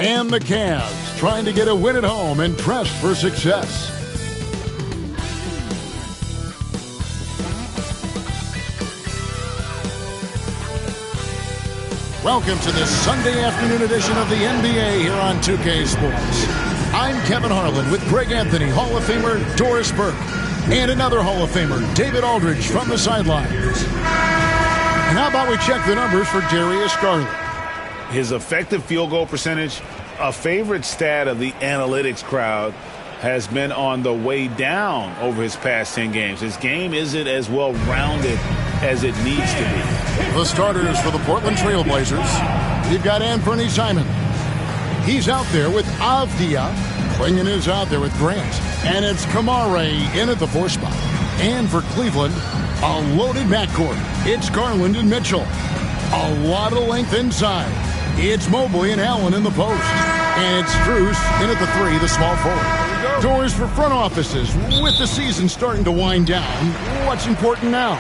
And the Cavs trying to get a win at home and pressed for success. Welcome to this Sunday afternoon edition of the NBA here on 2K Sports. I'm Kevin Harlan with Greg Anthony, Hall of Famer Doris Burke, and another Hall of Famer, David Aldridge, from the sidelines. And how about we check the numbers for Darius Garland? His effective field goal percentage, a favorite stat of the analytics crowd, has been on the way down over his past 10 games. His game isn't as well-rounded as it needs to be. The starters for the Portland Trail Blazers. You've got Anthony Simon. He's out there with Avdia. Klingon is out there with Grant. And it's Kamare in at the 4 spot. And for Cleveland, a loaded backcourt. It's Garland and Mitchell. A lot of length inside. It's Mobley and Allen in the post. And it's Strus in at the 3, the small forward. Doors for front offices. With the season starting to wind down, what's important now?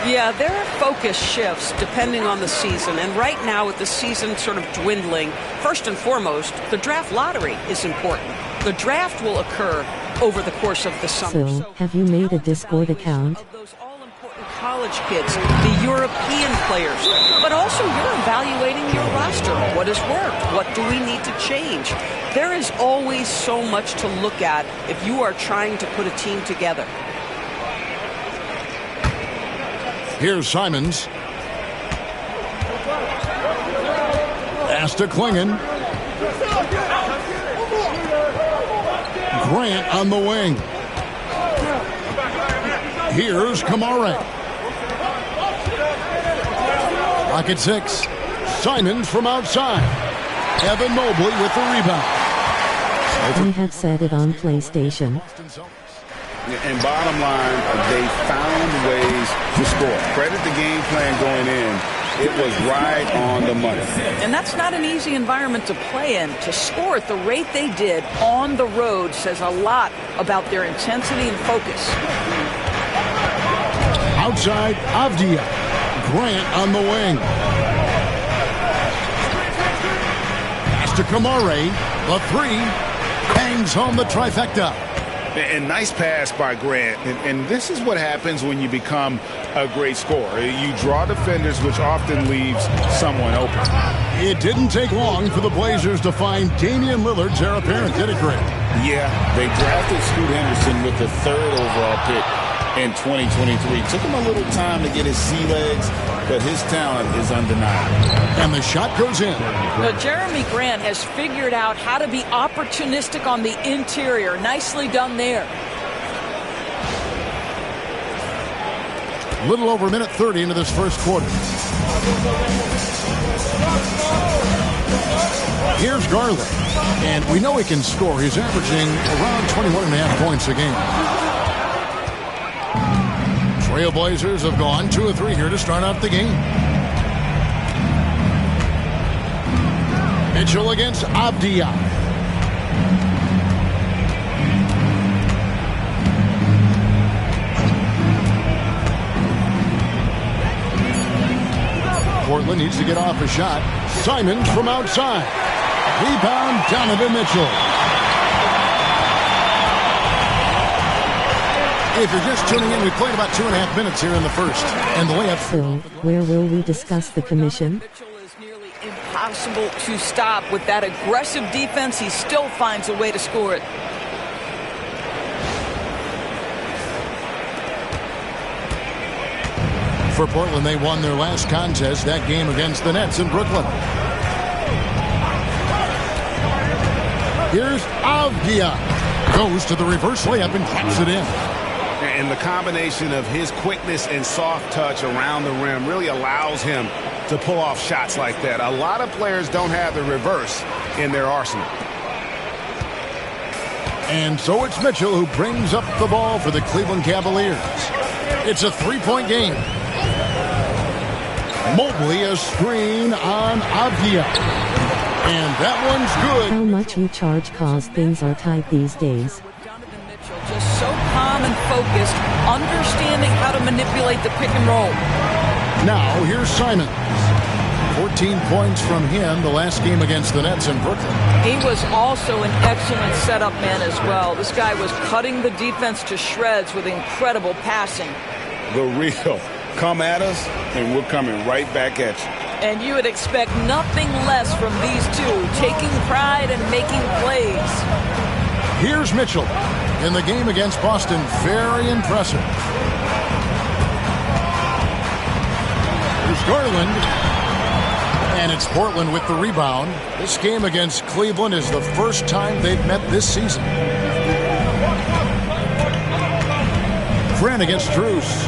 Yeah, there are focus shifts depending on the season. And right now, with the season sort of dwindling, first and foremost, the draft lottery is important. The draft will occur over the course of the summer. So, have you made a Discord account? Of those all-important college kids, the European players, but also you're evaluating your roster. What has worked? What do we need to change? There is always so much to look at if you are trying to put a team together. Here's Simons. Pass to Klingon. Grant on the wing. Here's Kamare. Pocket 6. Simons from outside. Evan Mobley with the rebound. I have said it on PlayStation. And bottom line, they found ways to score. Credit the game plan going in. It was right on the money. And that's not an easy environment to play in. To score at the rate they did on the road says a lot about their intensity and focus. Outside, Avdia. Grant on the wing. Pass to Kamare. The 3. Bangs home the trifecta. And nice pass by Grant. And this is what happens when you become a great scorer. You draw defenders, which often leaves someone open. It didn't take long for the Blazers to find Damian Lillard's heir apparent, did it, Grant? Yeah, they drafted Scoot Henderson with the 3rd overall pick in 2023. Took him a little time to get his sea legs, but his talent is undeniable. And the shot goes in. Well, Jeremy Grant has figured out how to be opportunistic on the interior. Nicely done there. Little over a minute 30 into this first quarter. Here's Garland. And we know he can score. He's averaging around 21.5 points a game. Trailblazers have gone 2 of 3 here to start out the game. Mitchell against Avdia. Portland needs to get off a shot. Simons from outside. Rebound, Donovan Mitchell. If you're just tuning in, we played about 2.5 minutes here in the first. And the layup. So, where will we discuss the commission? Mitchell is nearly impossible to stop. With that aggressive defense, he still finds a way to score it. For Portland, they won their last contest, that game against the Nets in Brooklyn. Here's Avdia. Goes to the reverse layup and claps it in. And the combination of his quickness and soft touch around the rim really allows him to pull off shots like that. A lot of players don't have the reverse in their arsenal. And so it's Mitchell who brings up the ball for the Cleveland Cavaliers. It's a 3-point game. Mobley, a screen on Avdia. And that one's good. How much you charge cause things are tight these days. Donovan Mitchell just so calm and focused, understanding how to manipulate the pick and roll. Now here's Simons. 14 points from him the last game against the Nets in Brooklyn. He was also an excellent setup man as well. This guy was cutting the defense to shreds with incredible passing. The real. Come at us, and we're coming right back at you. And you would expect nothing less from these two, taking pride and making plays. Here's Mitchell in the game against Boston. Very impressive. Here's Garland. And it's Portland with the rebound. This game against Cleveland is the first time they've met this season. Grant against Drews.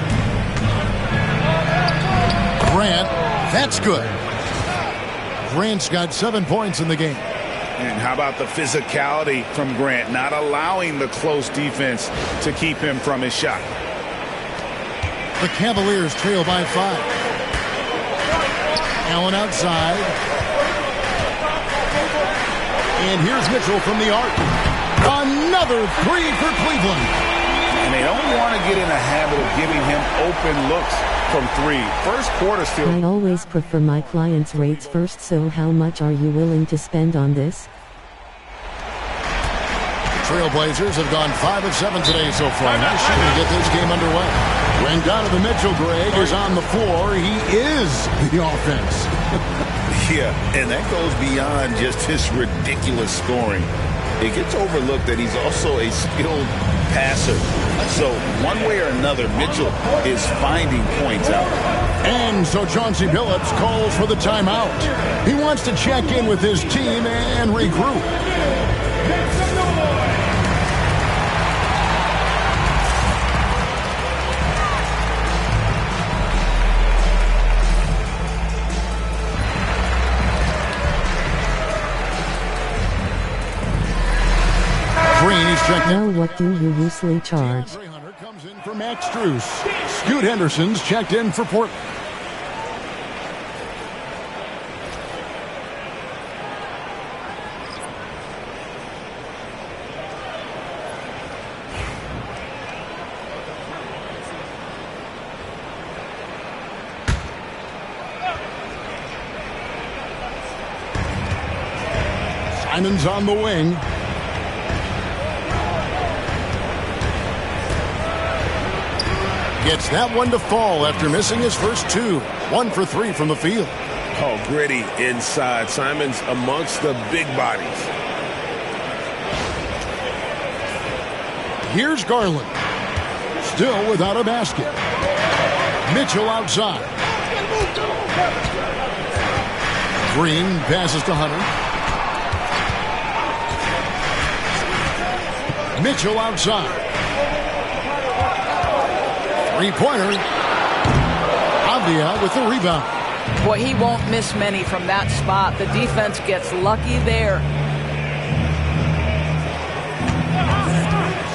Grant, that's good. Grant's got 7 points in the game. And how about the physicality from Grant, not allowing the close defense to keep him from his shot. The Cavaliers trail by 5. Allen outside. And here's Mitchell from the arc. Another three for Cleveland. And they don't want to get in a habit of giving him open looks from three. First quarter still. I always prefer my clients' rates first, so how much are you willing to spend on this? Trailblazers have gone 5 of 7 today so far. Nice shot to get this game underway. When Donovan Mitchell, Greg, is on the floor, he is the offense. Yeah, and that goes beyond just his ridiculous scoring. It gets overlooked that he's also a skilled passer. So one way or another, Mitchell is finding points out. And so Chauncey Billups calls for the timeout. He wants to check in with his team and regroup. Now what do you usually charge? Comes in for Max Strus. Scoot Henderson's checked in for Portland. Simon's on the wing. Gets that one to fall after missing his first two. 1 for 3 from the field. Oh, gritty inside. Simon's amongst the big bodies. Here's Garland. Still without a basket. Mitchell outside. Green passes to Hunter. Mitchell outside. Three-pointer. Avdia with the rebound. Boy, he won't miss many from that spot. The defense gets lucky there.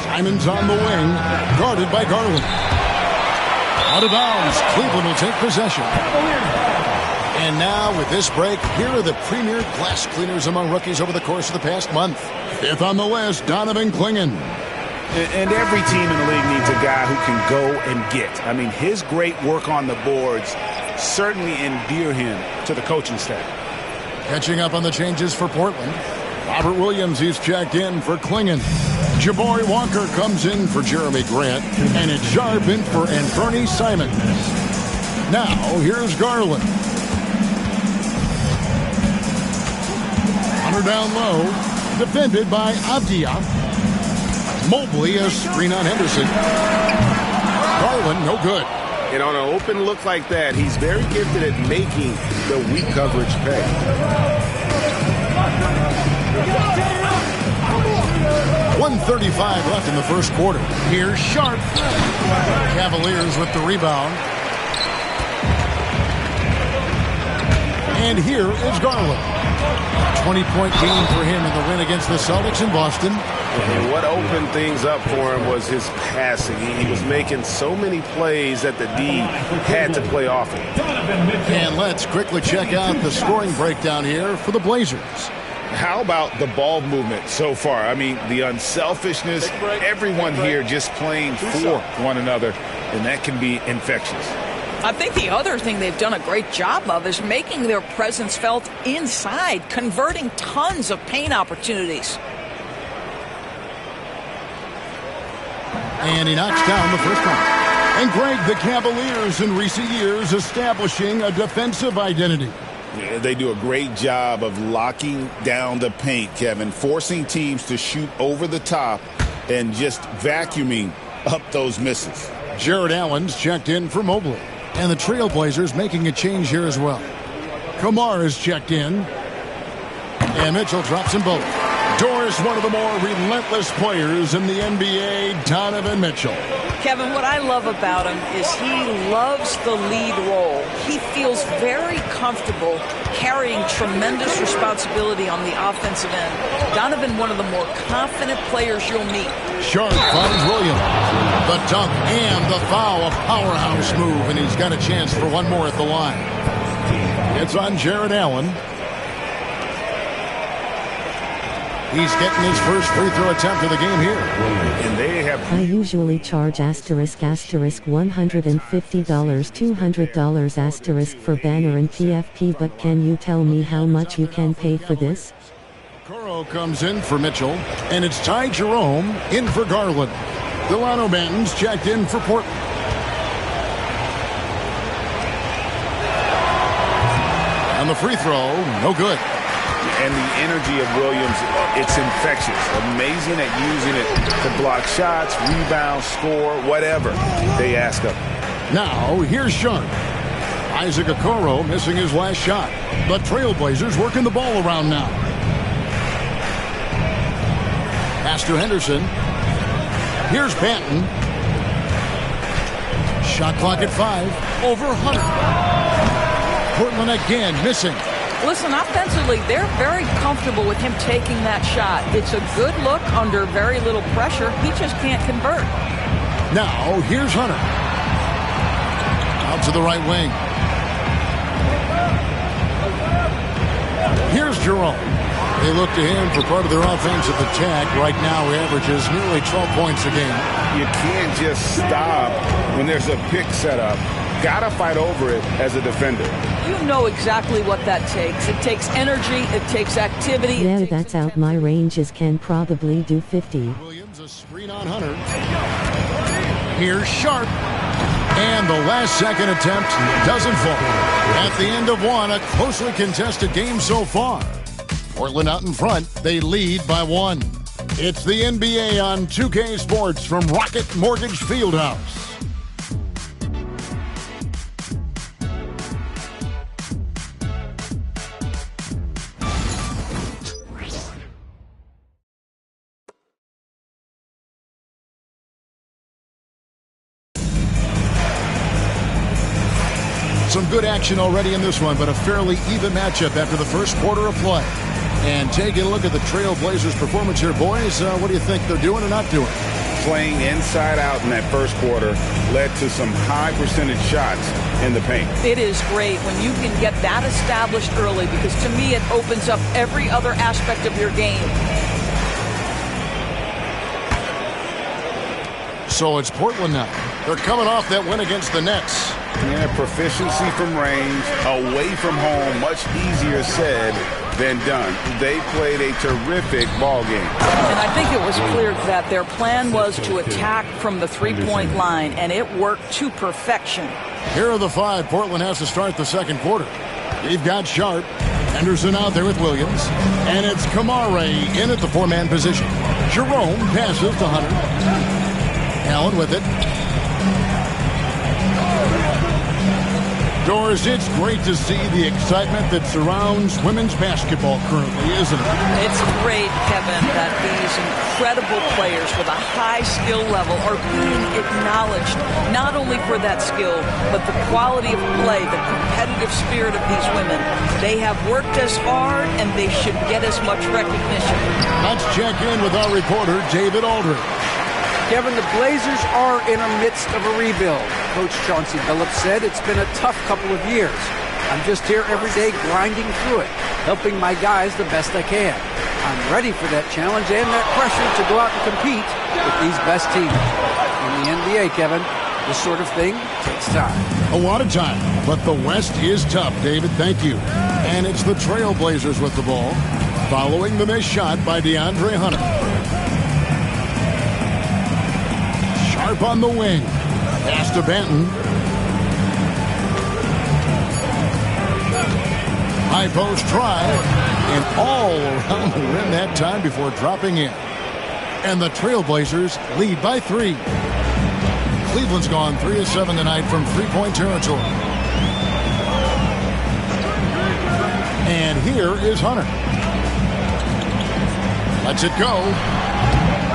Simon's on the wing, guarded by Garland. Out of bounds. Cleveland will take possession. And now with this break, here are the premier glass cleaners among rookies over the course of the past month. 5th on the list, Donovan Clingan. And every team in the league needs a guy who can go and get. I mean, his great work on the boards certainly endear him to the coaching staff. Catching up on the changes for Portland. Robert Williams, he's checked in for Clingan. Jabari Walker comes in for Jeremy Grant. And it's Sharp in for Anthony Simons. Now, here's Garland. Hunter down low. Defended by Avdia. Mobley, a screen on Henderson. Garland, no good. And on an open look like that, he's very gifted at making the weak coverage pay. 1:35 left in the first quarter. Here's Sharp. Cavaliers with the rebound. And here is Garland. 20-point game for him in the win against the Celtics in Boston. And what opened things up for him was his passing. He was making so many plays that the D had to play off him. And let's quickly check out the scoring breakdown here for the Blazers. How about the ball movement so far? I mean, the unselfishness, everyone here just playing for one another, and that can be infectious. I think the other thing they've done a great job of is making their presence felt inside, converting tons of paint opportunities. And he knocks down the first one. And Greg, the Cavaliers in recent years establishing a defensive identity. Yeah, they do a great job of locking down the paint, Kevin, forcing teams to shoot over the top and just vacuuming up those misses. Jared Allen's checked in for Mobley. And the Trailblazers making a change here as well. Kamar is checked in. And Mitchell drops them both. Doris, one of the more relentless players in the NBA, Donovan Mitchell. Kevin, what I love about him is he loves the lead role. He feels very comfortable carrying tremendous responsibility on the offensive end. Donovan, one of the more confident players you'll meet. Sharp finds Williams. The dunk and the foul, a powerhouse move, and he's got a chance for one more at the line. It's on Jared Allen. He's getting his first free throw attempt of the game here. And they have... I usually charge **$150, $200 for banner and PFP, but can you tell me how much you can pay for this? Coro comes in for Mitchell, and it's Ty Jerome in for Garland. Delano Banton's checked in for Portland. And the free throw, no good. And the energy of Williams, it's infectious. Amazing at using it to block shots, rebound, score, whatever they ask of him. Now, here's Sharp. Isaac Okoro missing his last shot. The Trailblazers working the ball around now. Pass to Henderson. Here's Banton. Shot clock at 5. Over Hunter. Portland again missing. Listen, offensively, they're very comfortable with him taking that shot. It's a good look under very little pressure. He just can't convert. Now, here's Hunter. Out to the right wing. Here's Jerome. They look to him for part of their offensive attack. Right now, he averages nearly 12 points a game. You can't just stop when there's a pick set up. Gotta fight over it as a defender. You know exactly what that takes. It takes energy. It takes activity. Yeah, that's out my ranges, can probably do 50. Williams, a screen on Hunter. Here's Sharp. And the last second attempt doesn't fall. At the end of one, a closely contested game so far. Portland out in front. They lead by 1. It's the NBA on 2K Sports from Rocket Mortgage Fieldhouse. Some good action already in this one, but a fairly even matchup after the first quarter of play. And taking a look at the Trailblazers' performance here, boys, what do you think they're doing or not doing? Playing inside out in that first quarter led to some high percentage shots in the paint. It is great when you can get that established early, because to me it opens up every other aspect of your game. So it's Portland now. They're coming off that win against the Nets. Yeah, proficiency from range, away from home, much easier said than done. They played a terrific ball game. And I think it was clear that their plan was to attack from the three-point line, and it worked to perfection. Here are the 5 Portland has to start the second quarter. They've got Sharp, Henderson out there with Williams, and it's Kamare in at the 4-man position. Jerome passes to Hunter. Allen with it. Doris, it's great to see the excitement that surrounds women's basketball currently, isn't it? It's great, Kevin, that these incredible players with a high skill level are being acknowledged, not only for that skill, but the quality of play, the competitive spirit of these women. They have worked as hard, and they should get as much recognition. Let's check in with our reporter, David Aldridge. Kevin, the Blazers are in the midst of a rebuild. Coach Chauncey Billups said it's been a tough couple of years. I'm just here every day grinding through it, helping my guys the best I can. I'm ready for that challenge and that pressure to go out and compete with these best teams. In the NBA, Kevin, This sort of thing takes time. A lot of time, but the West is tough, David. Thank you. And it's the Trailblazers with the ball, following the missed shot by DeAndre Hunter. Sharp on the wing. Pass to Benton. High post try, and all around the rim that time before dropping in. And the Trailblazers lead by 3. Cleveland's gone 3 of 7 tonight from three-point territory. And here is Hunter. Lets it go.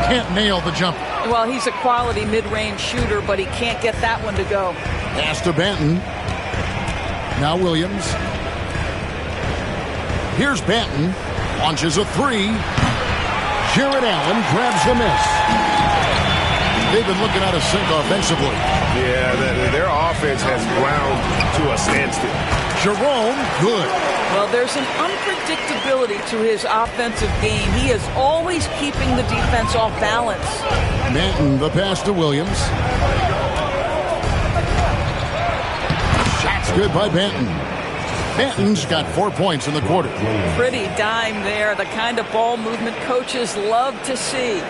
Can't nail the jumper. Well, he's a quality mid-range shooter, but he can't get that one to go. Pass to Benton. Now Williams. Here's Benton. Launches a 3. Jared Allen grabs the miss. They've been looking out of sync offensively. Yeah, their offense has ground to a standstill. Jerome, good. Well, there's an unpredictability to his offensive game. He is always keeping the defense off balance. Benton, the pass to Williams. Shot's good by Benton. Benton's got 4 points in the quarter. Pretty dime there, the kind of ball movement coaches love to see.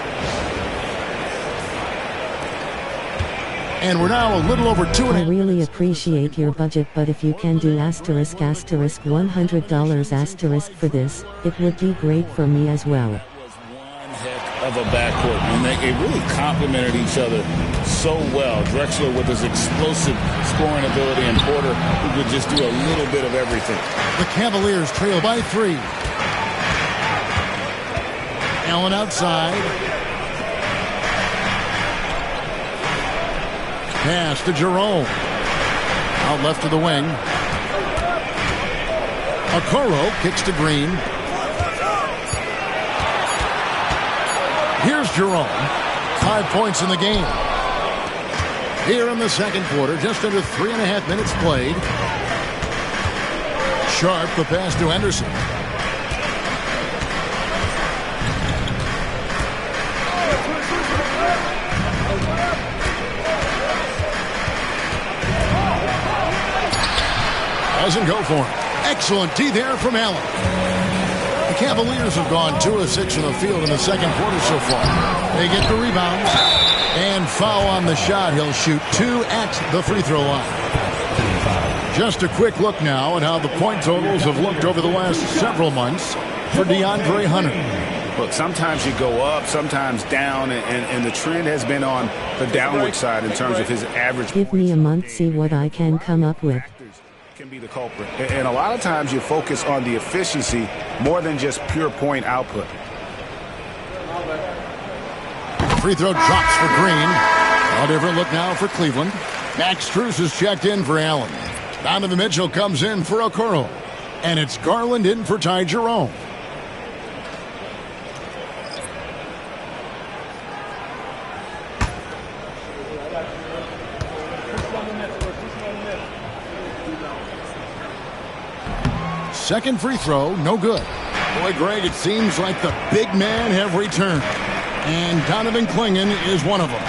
And we're now a little over 2.5. I really appreciate your budget, but if you can do $$100 for this, it would be great for me as well. One heck of a backcourt, and they really complemented each other so well. Drexler with his explosive scoring ability, and Porter who could just do a little bit of everything. The Cavaliers trail by 3. Allen outside. Pass to Jerome. Out left to the wing. Okoro kicks to Green. Here's Jerome. 5 points in the game. Here in the second quarter, just under 3.5 minutes played. Sharp, the pass to Henderson. Doesn't go for him. Excellent D there from Allen. The Cavaliers have gone 2 of 6 from the field in the second quarter so far. They get the rebounds and foul on the shot. He'll shoot 2 at the free throw line. Just a quick look now at how the point totals have looked over the last several months for DeAndre Hunter. Look, sometimes you go up, sometimes down, and the trend has been on the downward side in terms of his average. Give me a month, see what I can come up with. Can be the culprit. And a lot of times you focus on the efficiency more than just pure point output. Free throw drops for Green. A different look now for Cleveland. Max Strus is checked in for Allen. Donovan Mitchell comes in for Okoro. And it's Garland in for Ty Jerome. Second free throw, no good. Boy, Greg, it seems like the big men have returned. And Donovan Clingan is one of them.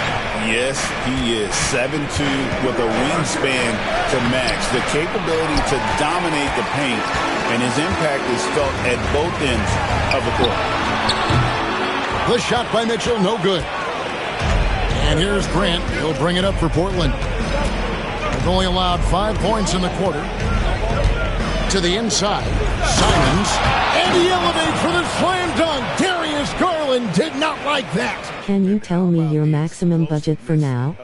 Yes, he is. 7'2" with a wingspan to match. The capability to dominate the paint, and his impact is felt at both ends of the court. The shot by Mitchell, no good. And here's Grant. He'll bring it up for Portland. They've only allowed 5 points in the quarter. To the inside, Simons, and he elevates for the slam dunk. Darius Garland did not like that. Can you tell me your maximum budget for now?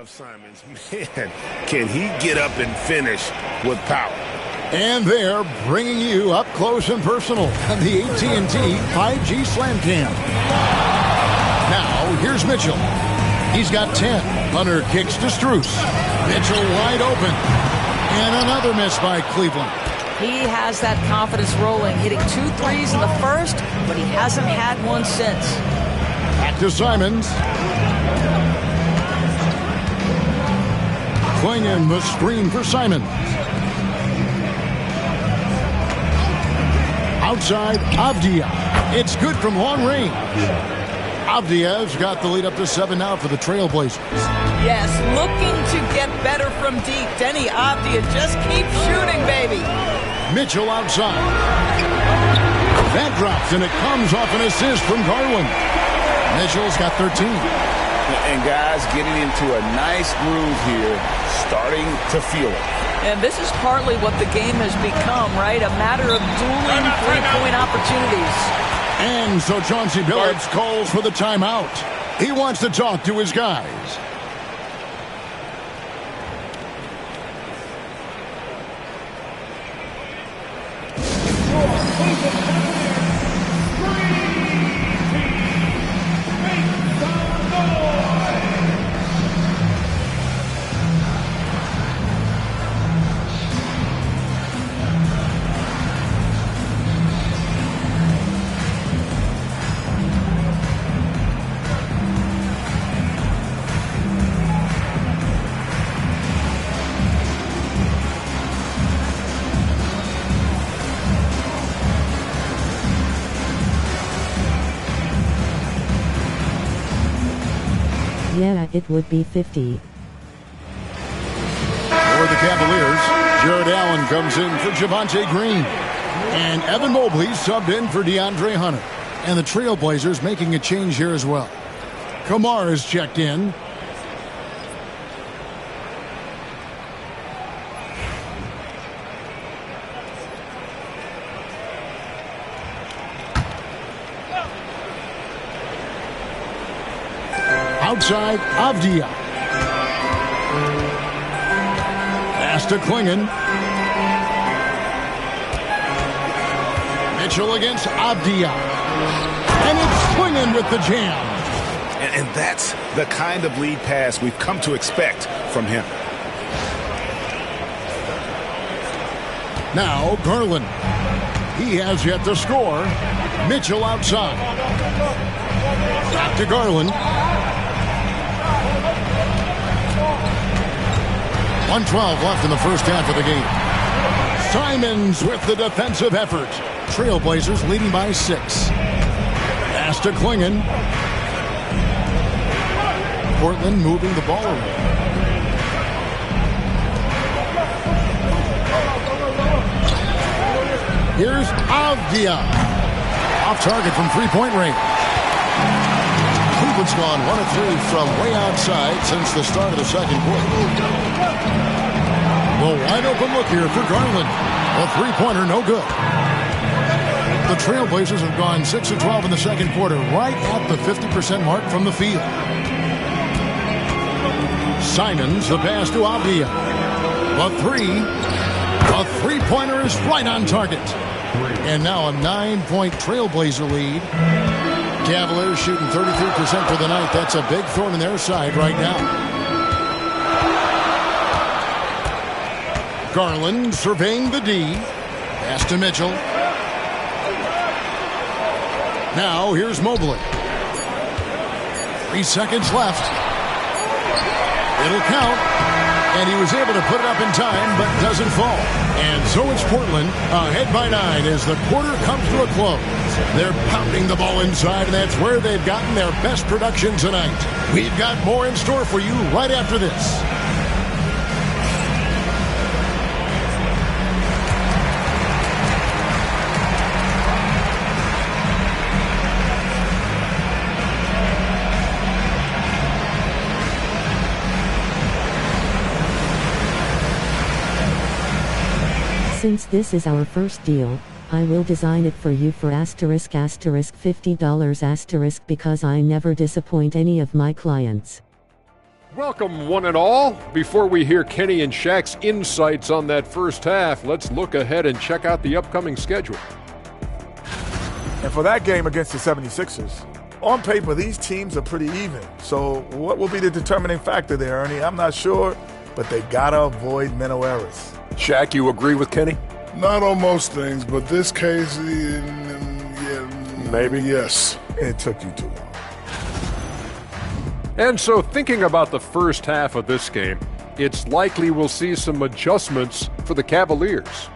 Man, can he get up and finish with power? And they're bringing you up close and personal on the AT&T 5G Slam Cam. Now, here's Mitchell. He's got 10. Hunter kicks to Strus. Mitchell wide open. And another miss by Cleveland. He has that confidence rolling, hitting 2 threes in the first, but he hasn't had one since. Back to Simons. Clingan the screen for Simons. Outside, Avdia. It's good from long range. Avdia's got the lead up to 7 now for the Trailblazers. Yes, looking to get better from deep. Denny Avdia just keep shooting, baby. Mitchell outside. That drops, and it comes off an assist from Garland. Mitchell's got 13. And guys getting into a nice groove here, starting to feel it. And this is partly what the game has become, right? A matter of dueling three-point opportunities. And so Chauncey Billups calls for the timeout. He wants to talk to his guys. Yeah, it would be 50. For the Cavaliers, Jared Allen comes in for Javonte Green. And Evan Mobley subbed in for DeAndre Hunter. And the Trailblazers making a change here as well. Kamara is checked in. Outside, Avdia. Pass to Klingon. Mitchell against Avdia. And it's Klingon with the jam. And that's the kind of lead pass we've come to expect from him. Now, Garland. He has yet to score. Mitchell outside. Back to Garland. 1:12 left in the first half of the game. Simons with the defensive effort. Trailblazers leading by 6. Pass to Klingon. Portland moving the ball around. Here's Avdia. Off target from three-point range. Cleveland's gone 1 of 3 from way outside since the start of the second quarter. The wide open look here for Garland. A three-pointer, no good. The Trailblazers have gone 6 of 12 in the second quarter, right at the 50% mark from the field. Simons, the pass to Avdia. A three-pointer is right on target. And now a 9-point Trailblazer lead. Cavaliers shooting 33% for the night. That's a big thorn in their side right now. Garland surveying the D. Pass to Mitchell. Now here's Mobley. 3 seconds left. It'll count. And he was able to put it up in time, but doesn't fall. And so it's Portland ahead by 9 as the quarter comes to a close. They're pounding the ball inside, and that's where they've gotten their best production tonight. We've got more in store for you right after this. Since this is our first deal, I will design it for you for $50 because I never disappoint any of my clients. Welcome, one and all. Before we hear Kenny and Shaq's insights on that first half, let's look ahead and check out the upcoming schedule. And for that game against the 76ers, on paper, these teams are pretty even. So what will be the determining factor there, Ernie? I'm not sure, but they got to avoid mental errors. Shaq, you agree with Kenny? Not on most things, but this case, yeah, maybe. Yes. It took you too long. And so thinking about the first half of this game, it's likely we'll see some adjustments for the Cavaliers.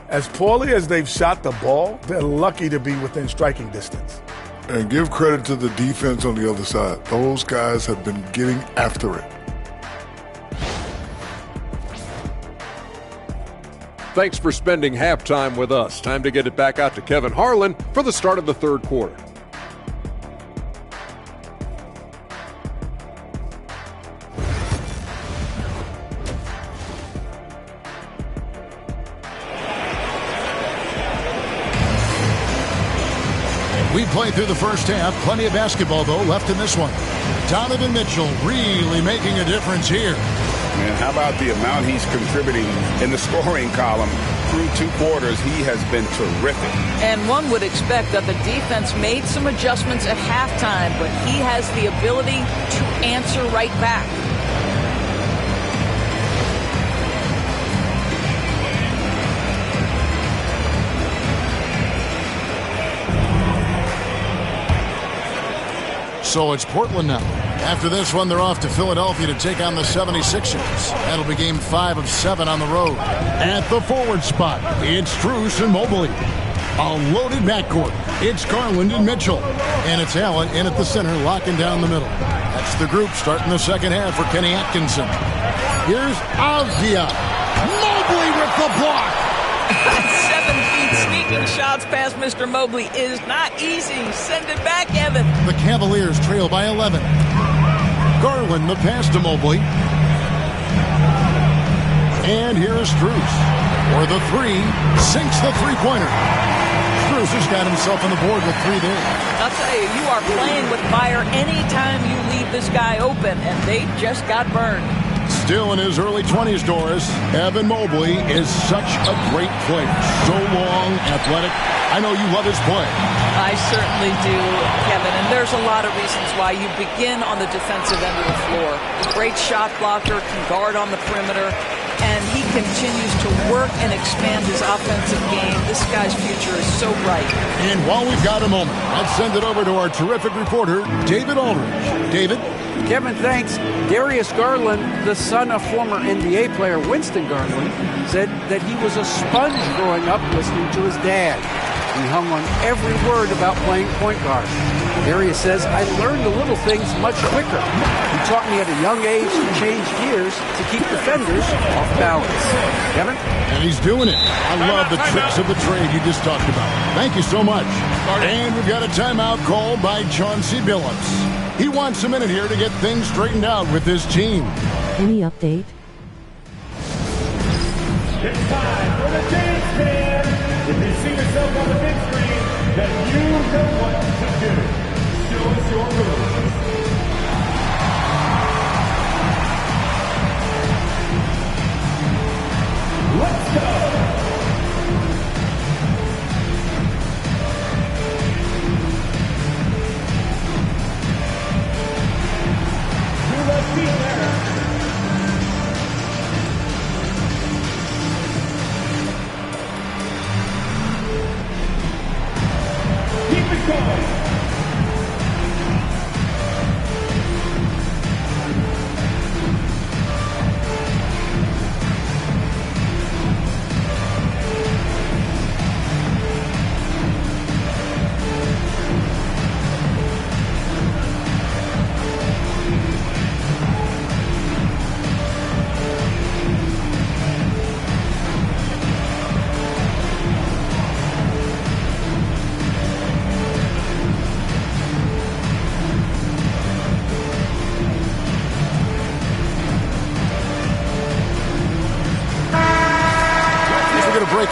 As poorly as they've shot the ball, they're lucky to be within striking distance. And give credit to the defense on the other side. Those guys have been getting after it. Thanks for spending halftime with us. Time to get it back out to Kevin Harlan for the start of the third quarter. We played through the first half. Plenty of basketball, though, left in this one. Donovan Mitchell really making a difference here. Man, how about the amount he's contributing in the scoring column? Through 2 quarters, he has been terrific. And one would expect that the defense made some adjustments at halftime, but he has the ability to answer right back. So it's Portland now. After this one, they're off to Philadelphia to take on the 76ers. That'll be game 5 of 7 on the road. At the forward spot, it's Strus and Mobley. A loaded backcourt. It's Garland and Mitchell. And it's Allen in at the center, locking down the middle. That's the group starting the second half for Kenny Atkinson. Here's Avdia. Mobley with the block. 7 feet sneaking shots past Mr. Mobley is not easy. Send it back, Evan. The Cavaliers trail by 11. Garland the pass to Mobley. And here's Strus. For the 3, sinks the three-pointer. Strus has got himself on the board with 3 there. I'll tell you, you are playing with fire anytime you leave this guy open, and they just got burned. Still in his early 20s, Doris, Evan Mobley is such a great player. So long, athletic. I know you love his play. I certainly do, Kevin, and there's a lot of reasons why you begin on the defensive end of the floor. Great shot blocker, can guard on the perimeter, and he continues to work and expand his offensive game. This guy's future is so bright. And while we've got a moment, let's send it over to our terrific reporter, David Aldridge. David? Kevin, thanks. Darius Garland, the son of former NBA player Winston Garland, said that he was a sponge growing up listening to his dad. He hung on every word about playing point guard. Darius says, I learned the little things much quicker. He taught me at a young age to change gears to keep defenders off balance. Kevin? And he's doing it. I love the tricks of the trade you just talked about. Thank you so much. And we've got a timeout called by Chauncey Billups. He wants a minute here to get things straightened out with his team. Any update? It's time for the dance band. If you see yourself on the big screen, then you know what to do. Show us your moves. Let's go.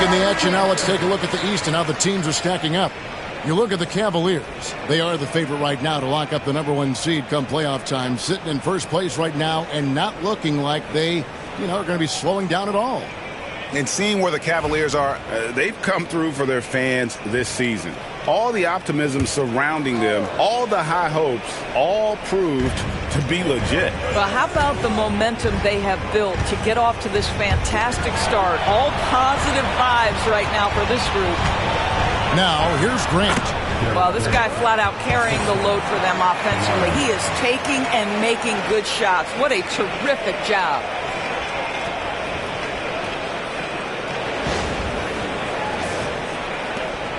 In the action now, let's take a look at the East and how the teams are stacking up. You look at the Cavaliers. They are the favorite right now to lock up the #1 seed come playoff time, sitting in first place right now and not looking like they, are going to be slowing down at all. And seeing where the Cavaliers are, they've come through for their fans this season. All the optimism surrounding them, all the high hopes, all proved to be legit. But how about the momentum they have built to get off to this fantastic start? All positive vibes right now for this group. Now, here's Grant. Well, this guy flat out carrying the load for them offensively. He is taking and making good shots. What a terrific job.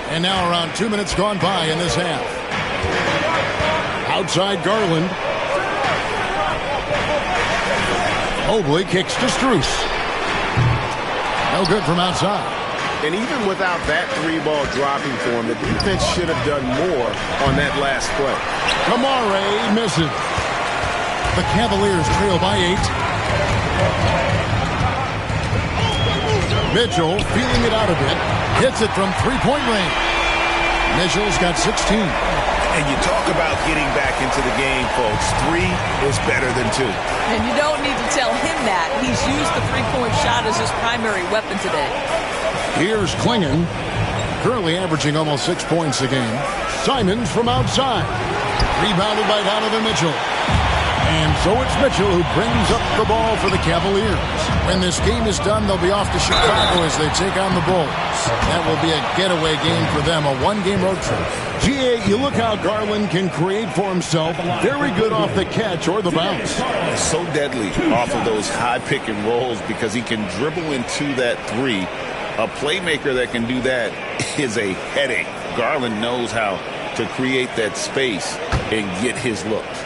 And now around 2 minutes gone by in this half. Outside Garland. Mobley kicks to Strus. No good from outside. And even without that three ball dropping for him, the defense should have done more on that last play. Kamare misses. The Cavaliers trail by 8. Mitchell feeling it out a bit. Hits it from three-point range. Mitchell's got 16. And you talk about getting back into the game, folks. 3 is better than 2. And you don't need to tell him that. He's used the three-point shot as his primary weapon today. Here's Klingon, currently averaging almost 6 points a game. Simons from outside. Rebounded by Donovan Mitchell. And so it's Mitchell who brings up the ball for the Cavaliers. When this game is done, they'll be off to Chicago as they take on the Bulls. That will be a getaway game for them, a one-game road trip. GA, you look how Garland can create for himself. Very good off the catch or the bounce. He's so deadly off of those high pick and rolls because he can dribble into that 3. A playmaker that can do that is a headache. Garland knows how to create that space and get his looks.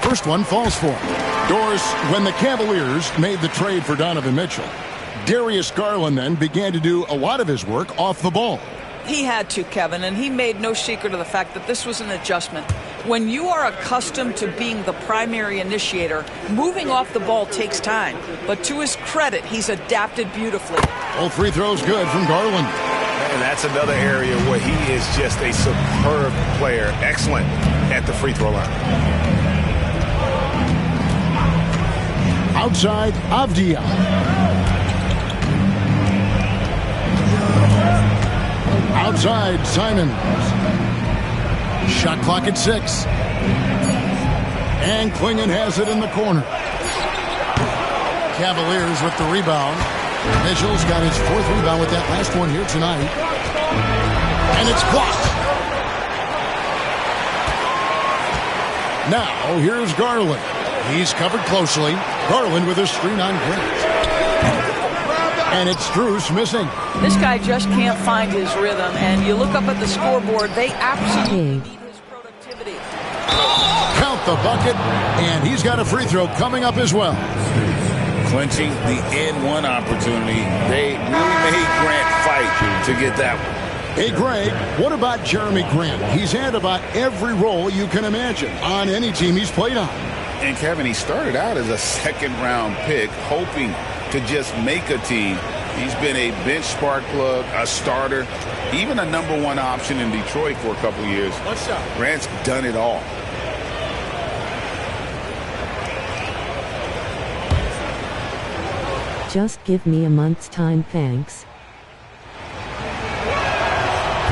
First one falls for him. Doris, when the Cavaliers made the trade for Donovan Mitchell, Darius Garland then began to do a lot of his work off the ball. He had to, Kevin, and he made no secret of the fact that this was an adjustment. When you are accustomed to being the primary initiator, moving off the ball takes time. But to his credit, he's adapted beautifully. Both free throws good from Garland. And that's another area where he is just a superb player. Excellent at the free throw line. Outside, Avdia. Outside, Simons. Shot clock at 6. And Klingon has it in the corner. Cavaliers with the rebound. Mitchell's got his 4th rebound with that last one here tonight. And it's blocked. Now, here's Garland. He's covered closely. Garland with a screen on Grant. And it's Strus missing. This guy just can't find his rhythm. And you look up at the scoreboard, they absolutely need his productivity. Count the bucket. And he's got a free throw coming up as well. Clinching the N1 opportunity. They really made Grant fight to get that one. Hey, Greg, what about Jeremy Grant? He's had about every role you can imagine on any team he's played on. And Kevin, he started out as a second-round pick, hoping to just make a team. He's been a bench spark plug, a starter, even a number 1 option in Detroit for a couple of years. Grant's done it all. Just give me a month's time, thanks.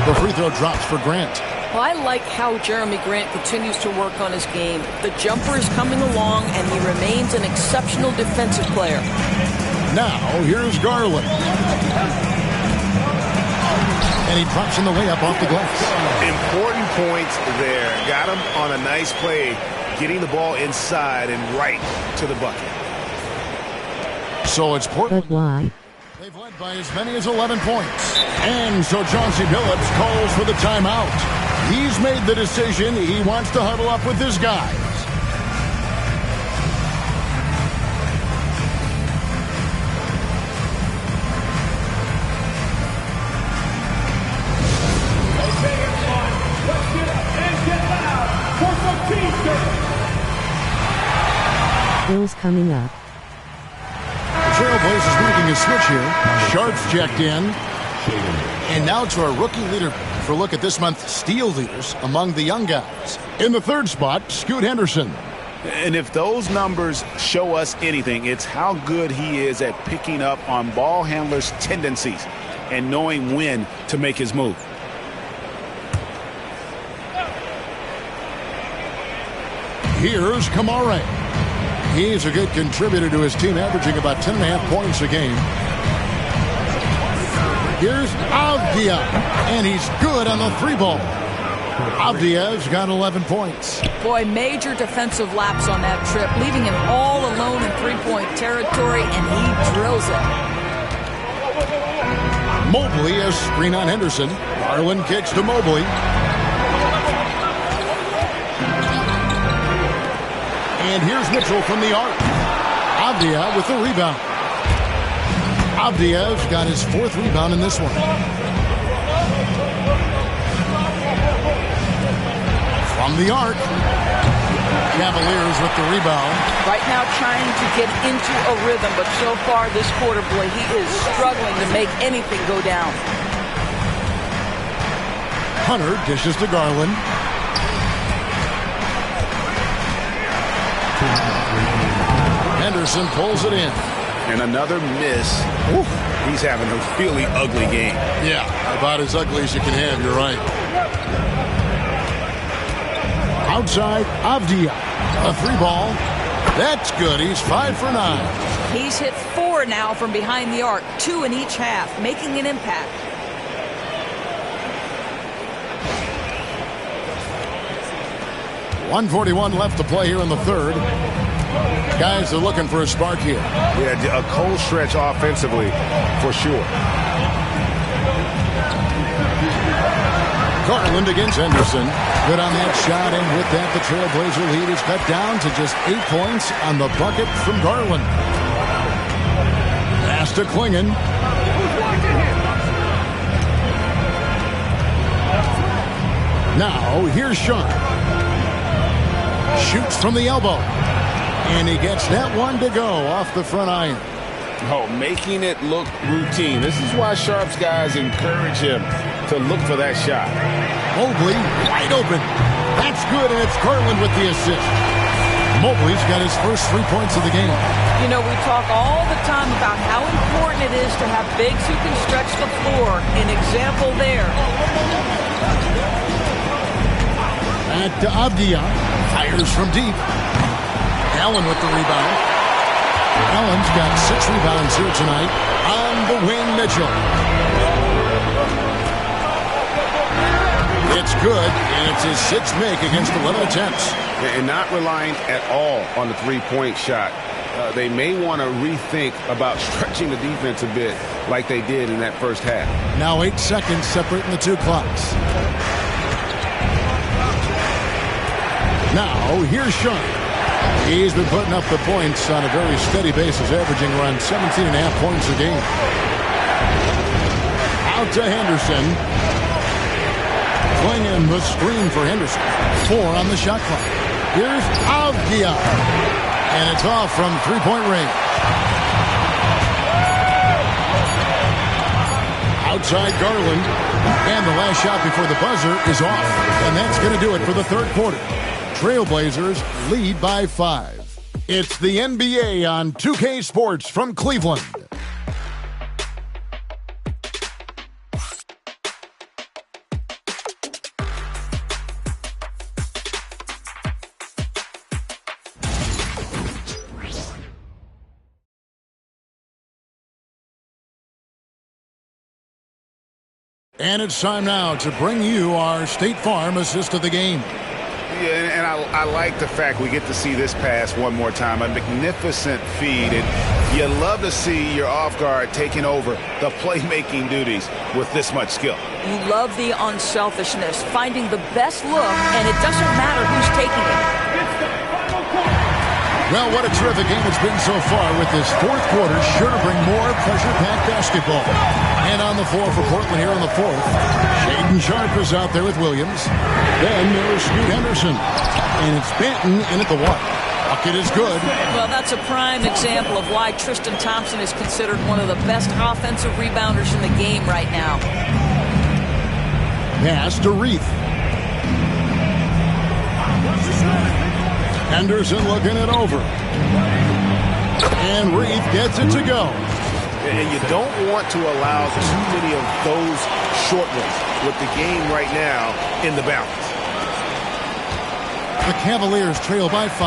The free throw drops for Grant. Well, I like how Jeremy Grant continues to work on his game. The jumper is coming along, and he remains an exceptional defensive player. Now, here's Garland. And he drops in the layup off the glass. Important points there. Got him on a nice play, getting the ball inside and right to the bucket. So it's Portland. But why? They've led by as many as 11 points. And so Chauncey Billups calls for the timeout. He's made the decision. He wants to huddle up with his guys. Okay, everyone, let's get up and get loud for some team service. Bills coming up. Trailblazers making a switch here. Sharp's checked in. And now to our rookie leader for a look at this month's steal leaders among the young guys. In the 3rd spot, Scoot Henderson. And if those numbers show us anything, it's how good he is at picking up on ball handlers' tendencies and knowing when to make his move. Here's Kamare. He's a good contributor to his team, averaging about 10.5 points a game. Here's Avdia, and he's good on the 3-ball. Avdia's got 11 points. Boy, major defensive lapse on that trip, leaving him all alone in 3-point territory, and he drills it. Mobley, a screen on Henderson. Garland kicks to Mobley. And here's Mitchell from the arc. Avdia with the rebound. Avdia's got his 4th rebound in this one. From the arc. Cavaliers with the rebound. Right now trying to get into a rhythm, but so far this quarter, boy, he is struggling to make anything go down. Hunter dishes to Garland. Henderson pulls it in. And another miss. Ooh, he's having a really ugly game. Yeah, about as ugly as you can have, you're right. Outside, Avdia. A 3-ball. That's good. He's 5 for 9. He's hit 4 now from behind the arc, 2 in each half, making an impact. .141 left to play here in the third. Guys are looking for a spark here. Yeah, a cold stretch offensively, for sure. Garland against Henderson. Good on that shot, and with that, the Trailblazer lead is cut down to just 8 points on the bucket from Garland. Pass to Klingon. Now, here's Sharp. Shoots from the elbow. And he gets that one to go off the front iron. Oh, making it look routine. This is why Sharp's guys encourage him to look for that shot. Mobley wide open. That's good, and it's Garland with the assist. Mobley's got his first 3 points of the game. You know, we talk all the time about how important it is to have bigs who can stretch the floor. An example there. Back to Avdia. Fires from deep. Allen with the rebound. Allen's got 6 rebounds here tonight. On the wing, Mitchell. It's good, and it's his 6th make against 11 attempts. And not relying at all on the three-point shot. They may want to rethink about stretching the defense a bit like they did in that first half. Now 8 seconds separating the 2 clocks. Now, here's Sharp. He's been putting up the points on a very steady basis, averaging around 17.5 points a game. Out to Henderson. Klingon the screen for Henderson. 4 on the shot clock. Here's Avdia. And it's off from 3-point range. Outside Garland. And the last shot before the buzzer is off. And that's going to do it for the third quarter. Trailblazers lead by 5. It's the NBA on 2K Sports from Cleveland. And it's time now to bring you our State Farm assist of the game. Yeah, and I like the fact we get to see this pass one more time. A magnificent feed. And you love to see your off guard taking over the playmaking duties with this much skill. You love the unselfishness, finding the best look, and it doesn't matter who's taking it. Well, what a terrific game it's been so far, with this fourth quarter sure to bring more pressure-packed basketball. And on the floor for Portland here in the fourth, Shaedon Sharpe is out there with Williams. Then there's Scoot Henderson. And it's Banton in at the one. Bucket is good. Well, that's a prime example of why Tristan Thompson is considered one of the best offensive rebounders in the game right now. Pass to Reith. Henderson looking it over. And Reith gets it to go. And you don't want to allow too many of those short ones with the game right now in the balance. The Cavaliers trail by 5.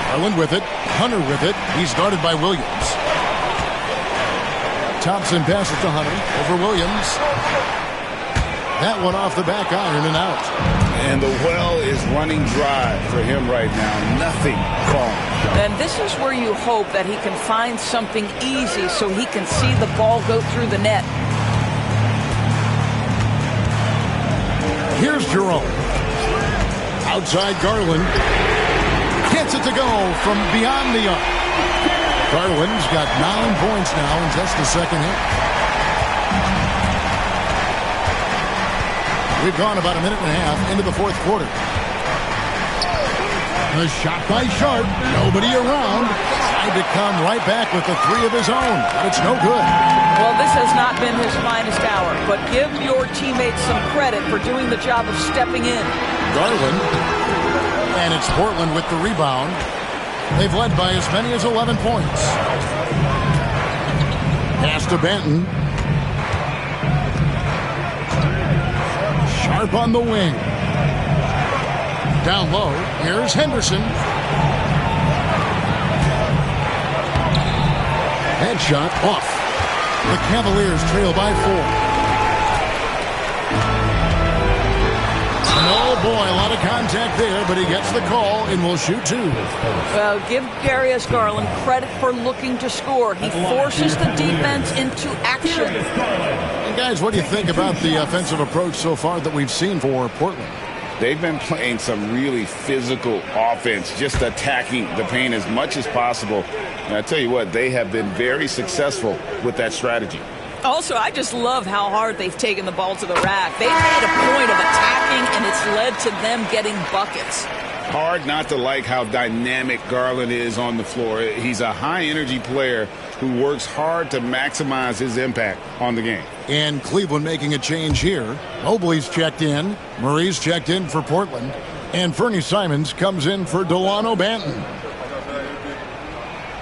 Garland with it. Hunter with it. He's guarded by Williams. Thompson passes to Hunter over Williams. That one off the back iron and out. And the well is running dry for him right now. Nothing falling. And this is where you hope that he can find something easy so he can see the ball go through the net. Here's Jerome. Outside Garland. Gets it to go from beyond the arc. Garland's got 9 points now in just the second half. We've gone about a minute and a half into the fourth quarter. A shot by Sharp. Nobody around. Tried to come right back with the 3 of his own, but it's no good. Well, this has not been his finest hour, but give your teammates some credit for doing the job of stepping in. Garland. And it's Portland with the rebound. They've led by as many as 11 points. Pass to Benton. Sharp on the wing. Down low. Here's Henderson. Headshot off. The Cavaliers trail by 4. Oh boy, a lot of contact there, but he gets the call and will shoot 2. Well, give Darius Garland credit for looking to score. He forces the defense into action. And guys, what do you think about the offensive approach so far that we've seen for Portland? They've been playing some really physical offense, just attacking the paint as much as possible. And I tell you what, they have been very successful with that strategy. Also, I just love how hard they've taken the ball to the rack. They've made a point of attacking, and it's led to them getting buckets. Hard not to like how dynamic Garland is on the floor. He's a high-energy player who works hard to maximize his impact on the game. And Cleveland making a change here. Mobley's checked in. Murray's checked in for Portland. And Fernie Simons comes in for Delano Banton.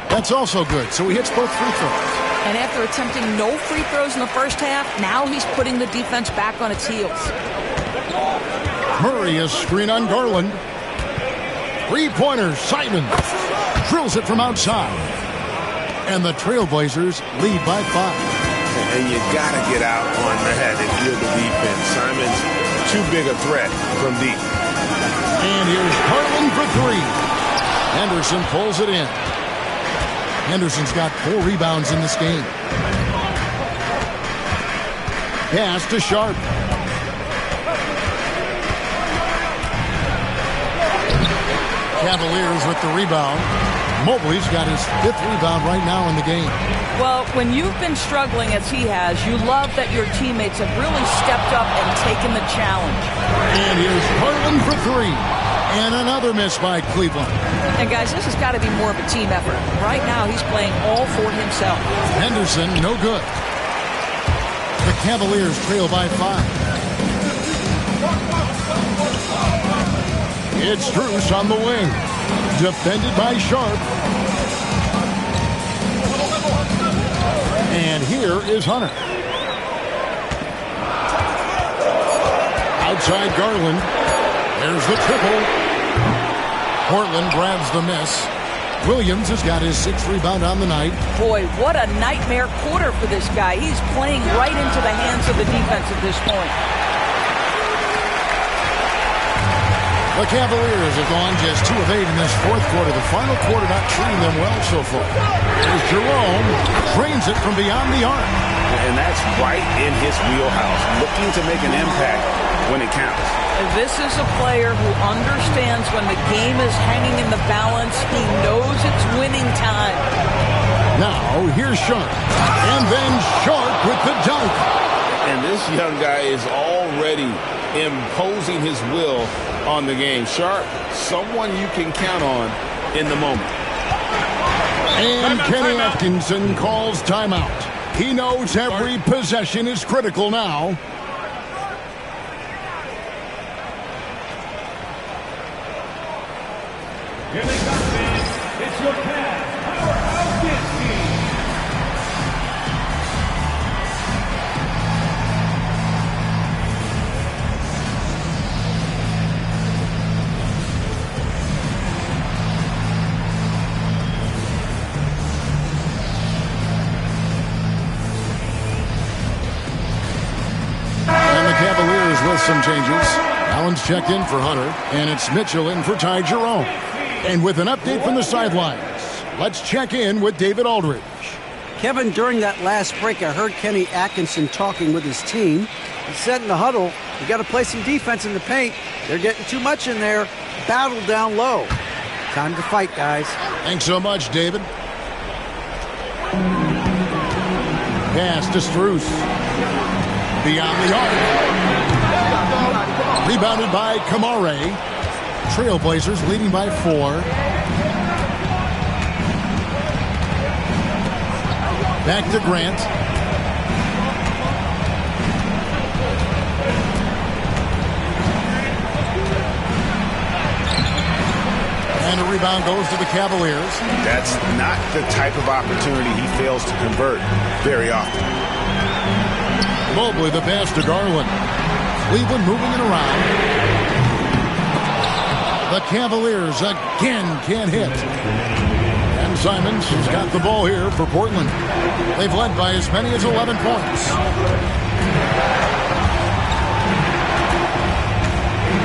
That's also good, so he hits both free throws. And after attempting no free throws in the first half, now he's putting the defense back on its heels. Murray is screen on Garland. Three-pointer, Simon drills it from outside. And the Trailblazers lead by 5. And you got to get out on that if you're the defense. Simon's too big a threat from deep. And here's Garland for 3. Henderson pulls it in. Henderson's got 4 rebounds in this game. Pass to Sharp. Cavaliers with the rebound. Mobley's got his 5th rebound right now in the game. Well, when you've been struggling as he has, you love that your teammates have really stepped up and taken the challenge. And here's Garland for 3. And another miss by Cleveland. And guys, this has got to be more of a team effort. Right now, he's playing all for himself. Henderson, no good. The Cavaliers trail by 5. It's Strus on the wing. Defended by Sharp. And here is Hunter. Outside Garland. There's the triple. Portland grabs the miss. Williams has got his 6th rebound on the night. Boy, what a nightmare quarter for this guy. He's playing right into the hands of the defense at this point. The Cavaliers have gone just 2 of 8 in this fourth quarter. The final quarter not treating them well so far. There's Jerome. Drains it from beyond the arc. And that's right in his wheelhouse. Looking to make an impact when it counts. This is a player who understands when the game is hanging in the balance. He knows it's winning time. Now, here's Sharp. And then Sharp with the dunk. And this young guy is already imposing his will on the game. Sharp, someone you can count on in the moment. And Kenny Atkinson calls timeout. He knows every possession is critical now. Here they come, fans. It's your Cavs Powerhouse Dance Team. And the Cavaliers with some changes. Allen's checked in for Hunter, and it's Mitchell in for Ty Jerome. And with an update from the sidelines, let's check in with David Aldridge. Kevin, during that last break, I heard Kenny Atkinson talking with his team. He said in the huddle, you got to play some defense in the paint. They're getting too much in there. Battle down low. Time to fight, guys. Thanks so much, David. Pass to Strus. Beyond the arc. Rebounded by Kamare. Trailblazers leading by 4. Back to Grant. And a rebound goes to the Cavaliers. That's not the type of opportunity he fails to convert very often. Mobley the pass to Garland. Cleveland moving it around. The Cavaliers again can't hit. And Simons has got the ball here for Portland. They've led by as many as 11 points.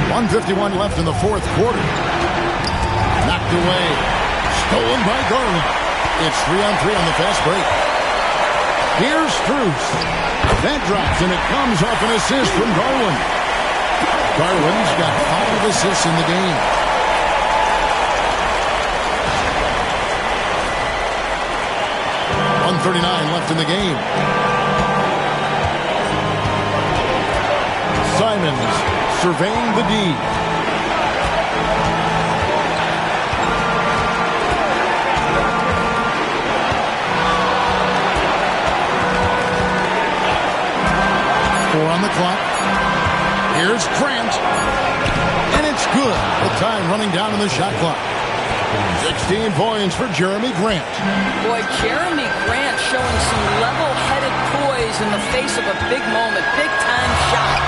1:51 left in the fourth quarter. Knocked away. Stolen by Garland. It's 3-on-3 on the fast break. Here's Strus. That drops, and it comes off an assist from Garland. Garland's got 5 assists in the game. .139 left in the game. Simons surveying the D. On the clock. Here's Grant. And it's good. The time running down on the shot clock. 16 points for Jeremy Grant. Boy, Jeremy Grant showing some level-headed poise in the face of a big moment. Big-time shot.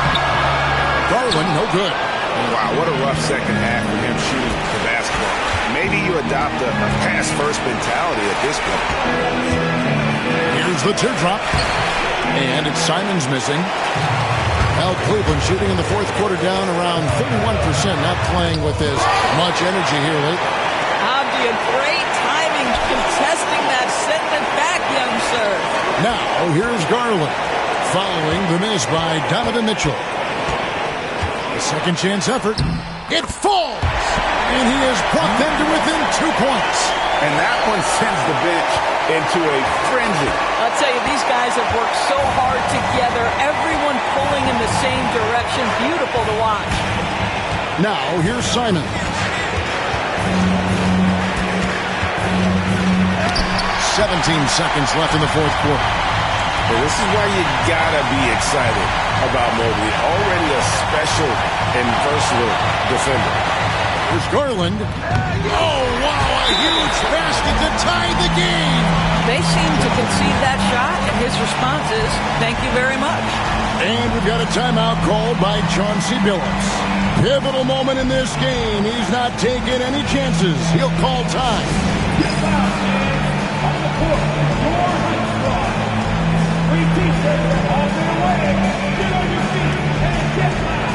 Garland, no good. Wow, what a rough second half for him shooting the basketball. Maybe you adopt a pass-first mentality at this point. Here's the teardrop. And it's Simons missing. Now Cleveland shooting in the fourth quarter down around 31%, not playing with as much energy here lately. Abdia, great timing contesting that. Send it back, young sir. Now here's Garland following the miss by Donovan Mitchell. A second chance effort. It falls! And he has brought them to within 2 points. And that one sends the bench into a frenzy. I'll tell you, these guys have worked so hard together. Everyone pulling in the same direction. Beautiful to watch. Now, here's Simon. 17 seconds left in the fourth quarter. Well, this is why you gotta be excited about Mobley. Already a special and versatile defender. Here's Garland. Oh, wow, a huge basket to tie the game. They seem to concede that shot, and his response is, thank you very much. And we've got a timeout called by Chauncey Billups. Pivotal moment in this game. He's not taking any chances. He'll call time. On the court, your high squad. We teach them all the way. Get on your feet and get loud.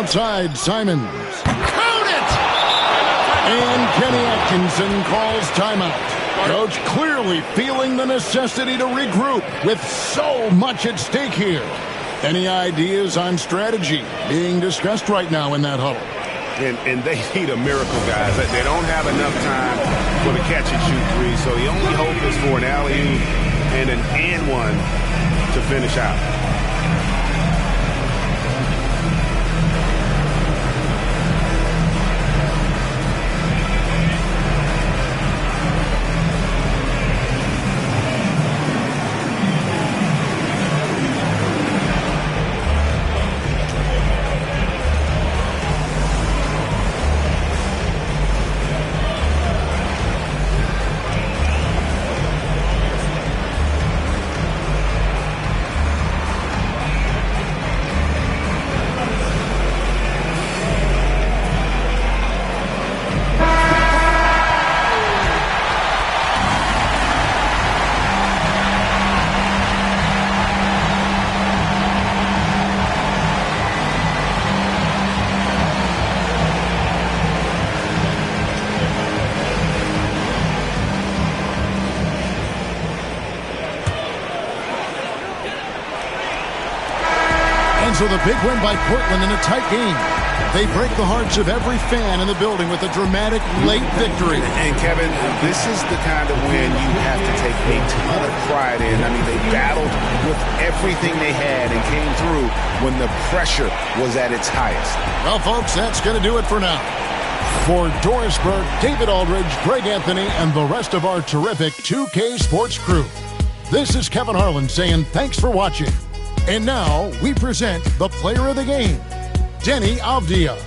Outside, Simons. Count it! And Kenny Atkinson calls timeout. Coach clearly feeling the necessity to regroup with so much at stake here. Any ideas on strategy being discussed right now in that huddle? And they need a miracle, guys. They don't have enough time for the catch-and-shoot three, so the only hope is for an alley-oop and an and-one to finish out. with a big win by Portland in a tight game. They break the hearts of every fan in the building with a dramatic late victory. And Kevin, this is the kind of win you have to take a ton of pride in. I mean, they battled with everything they had and came through when the pressure was at its highest. Well, folks, that's going to do it for now. For Doris Burke, David Aldridge, Greg Anthony, and the rest of our terrific 2K Sports crew, this is Kevin Harlan saying thanks for watching. And now we present the player of the game, Denny Avdia.